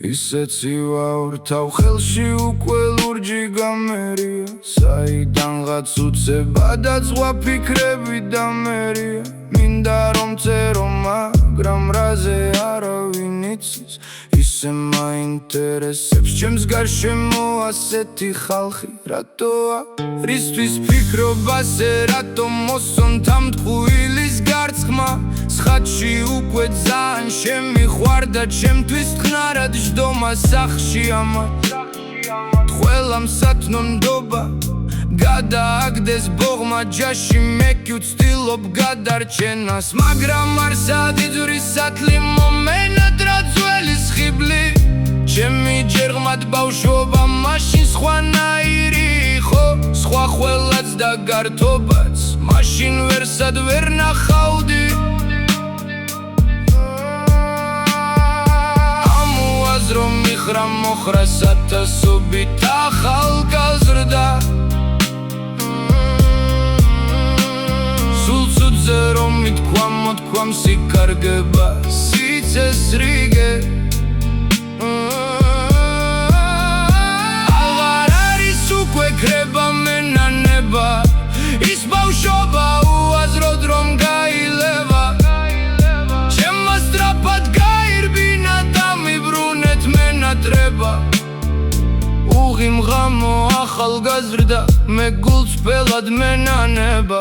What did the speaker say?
ისეც ვავრთავ ხელში უკვე ლურჯი გამერია საიდანღაც უცება და ზღვა ფიქრები დამერია მინდა რომ წერო მაგრამ რაზე არავინ იცის ისე მაინტერესებს ჩემს გარშემო ასეთი ხალხი რატოა რისთვის ფიქრობაზე რატო მოსონთ ამ ტყუილის გარცხმა სხატში უკვე ძალიან შემიყვარდა ჩემთვის თხნარად ჯდომა სახში ამათ ყველა მსათნო ნდობა გადააგდეს ბოღმა ჯაში მე კი ვცდილობ გადარჩენას მაგრამ არც ადიძვრის სათლი მომენად რა ძველის ხიბლი ჩემი ჯერღმად ბავშვობა მაშინ სხვანაირი იყო სხვა ყველაც და გართობაც მაშინ ვერსად ვერ ნახავდი რომ მიხრა მოხრა სათასობით ახალგაზრდა სულ ცუდზე რომ მithქვა მოთქვამ სიკარგება სიცეს რიგე აღარ არის უკვე ქრება მენანება ის ბავშვობა უაზროდ რომ გაილევა ჩემმა სწრაფად გაირბინა და მიბრუნეთ მენატრება უღიმღამო ახალგაზრდა მე გულწრფელად მენანება